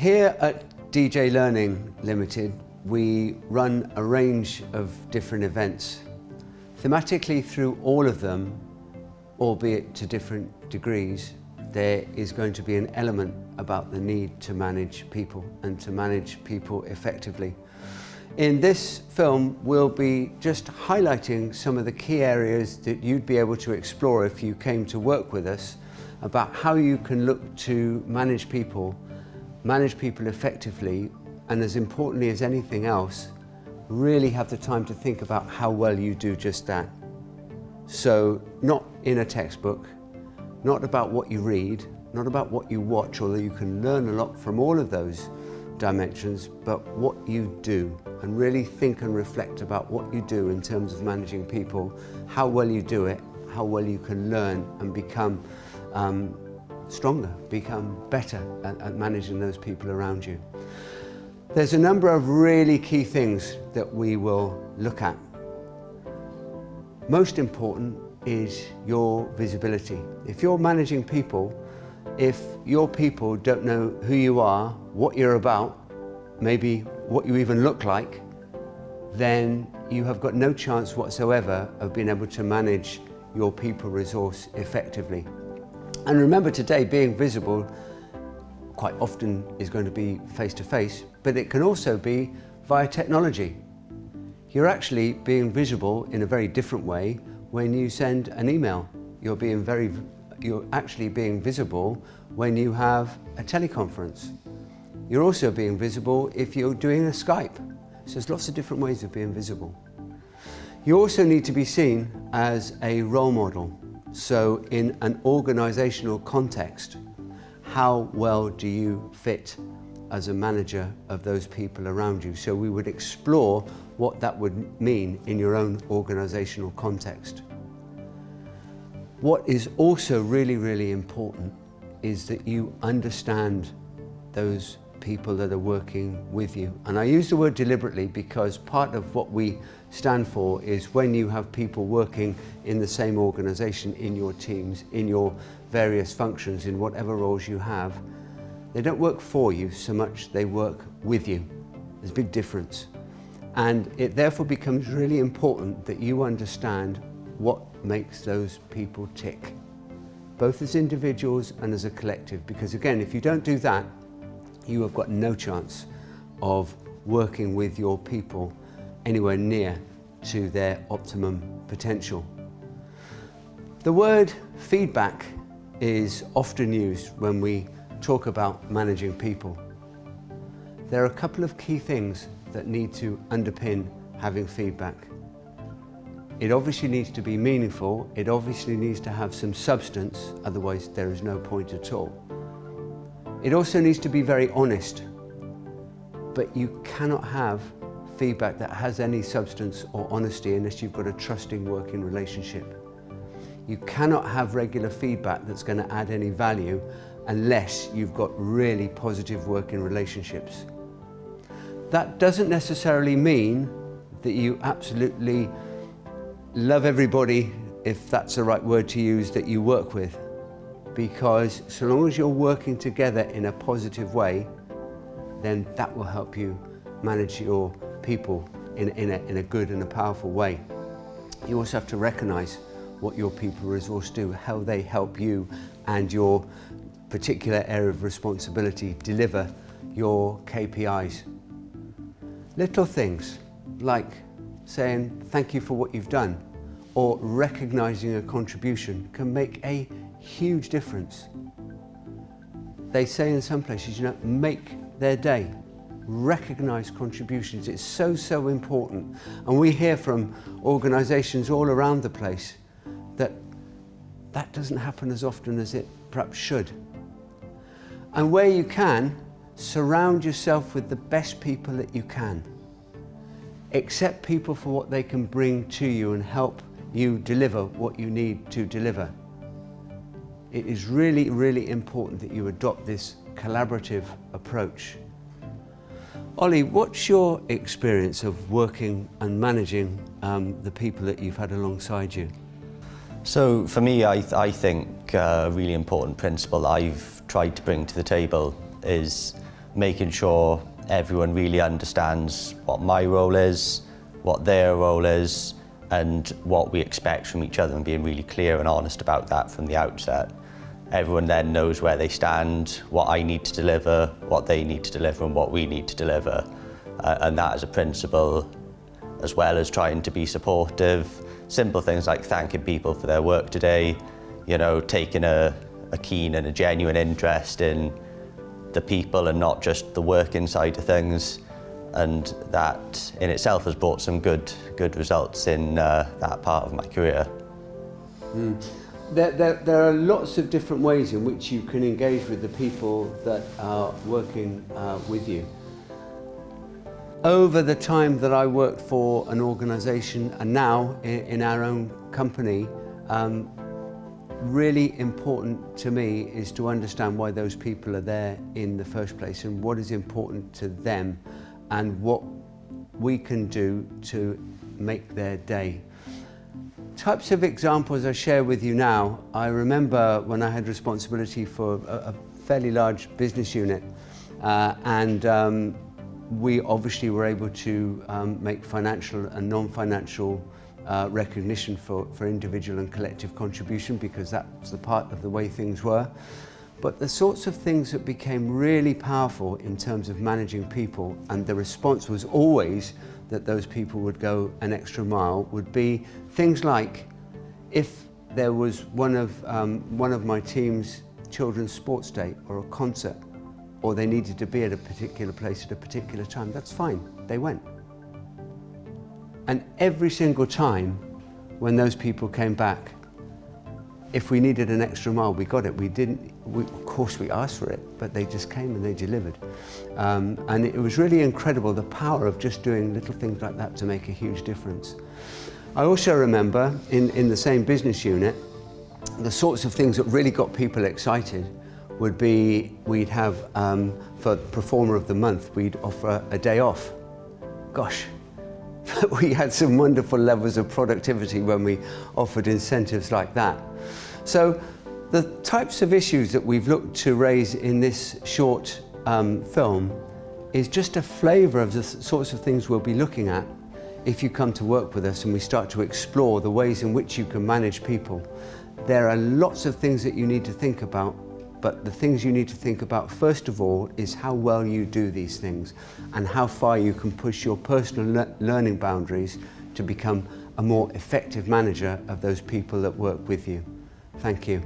Here at DJ Learning Limited, we run a range of different events. Thematically through all of them, albeit to different degrees, there is going to be an element about the need to manage people and to manage people effectively. In this film, we'll be just highlighting some of the key areas that you'd be able to explore if you came to work with us, about how you can look to manage people effectively, and as importantly as anything else, really have the time to think about how well you do just that. So not in a textbook, not about what you read, not about what you watch, although you can learn a lot from all of those dimensions, but what you do, and really think and reflect about what you do in terms of managing people, how well you do it, how well you can learn and become stronger, become better at managing those people around you. There's a number of really key things that we will look at. Most important is your visibility. If you're managing people, if your people don't know who you are, what you're about, maybe what you even look like, then you have got no chance whatsoever of being able to manage your people resource effectively. And remember, today being visible quite often is going to be face-to-face, but it can also be via technology. You're actually being visible in a very different way when you send an email. You're actually being visible when you have a teleconference. You're also being visible if you're doing a Skype. So there's lots of different ways of being visible. You also need to be seen as a role model. So in an organizational context, how well do you fit as a manager of those people around you? So we would explore what that would mean in your own organizational context. What is also really, really important is that you understand those people that are working with you. And I use the word deliberately because part of what we stand for is when you have people working in the same organization, in your teams, in your various functions, in whatever roles you have, they don't work for you so much, they work with you. There's a big difference. And it therefore becomes really important that you understand what makes those people tick, both as individuals and as a collective, because again, if you don't do that, you have got no chance of working with your people anywhere near to their optimum potential. The word feedback is often used when we talk about managing people. There are a couple of key things that need to underpin having feedback. It obviously needs to be meaningful, it obviously needs to have some substance, otherwise there is no point at all. It also needs to be very honest, but you cannot have feedback that has any substance or honesty unless you've got a trusting working relationship. You cannot have regular feedback that's going to add any value unless you've got really positive working relationships. That doesn't necessarily mean that you absolutely love everybody, if that's the right word to use, that you work with. Because so long as you're working together in a positive way, then that will help you manage your people in a good and a powerful way. You also have to recognize what your people resource do, how they help you and your particular area of responsibility deliver your KPIs. Little things like saying thank you for what you've done or recognizing a contribution can make a huge difference. They say in some places, you know, make their day. Recognize contributions. It's so, so important. And we hear from organizations all around the place that that doesn't happen as often as it perhaps should. And where you can, surround yourself with the best people that you can. Accept people for what they can bring to you and help you deliver what you need to deliver. It is really, really important that you adopt this collaborative approach. Ollie, what's your experience of working and managing the people that you've had alongside you? So for me, I think a really important principle I've tried to bring to the table is making sure everyone really understands what my role is, what their role is, and what we expect from each other, and being really clear and honest about that from the outset. Everyone then knows where they stand, what I need to deliver, what they need to deliver, and what we need to deliver. And that as a principle, as well as trying to be supportive, simple things like thanking people for their work today, you know, taking a keen and a genuine interest in the people and not just the working side of things. And that in itself has brought some good results in that part of my career. There are lots of different ways in which you can engage with the people that are working with you. Over the time that I worked for an organisation and now in our own company, really important to me is to understand why those people are there in the first place and what is important to them and what we can do to make their day. Types of examples I share with you now, I remember when I had responsibility for a fairly large business unit and we obviously were able to make financial and non-financial recognition for individual and collective contribution because that's the part of the way things were. But the sorts of things that became really powerful in terms of managing people, and the response was always that those people would go an extra mile, would be things like if there was one of my team's children's sports day or a concert, or they needed to be at a particular place at a particular time, that's fine, they went. And every single time when those people came back, if we needed an extra mile, we got it. Of course we asked for it, but they just came and they delivered. And it was really incredible, the power of just doing little things like that to make a huge difference. I also remember in the same business unit, the sorts of things that really got people excited would be, we'd have, for Performer of the Month, we'd offer a day off. Gosh, we had some wonderful levels of productivity when we offered incentives like that. So the types of issues that we've looked to raise in this short film is just a flavour of the sorts of things we'll be looking at if you come to work with us and we start to explore the ways in which you can manage people. There are lots of things that you need to think about, but the things you need to think about first of all is how well you do these things and how far you can push your personal learning boundaries to become a more effective manager of those people that work with you. Thank you.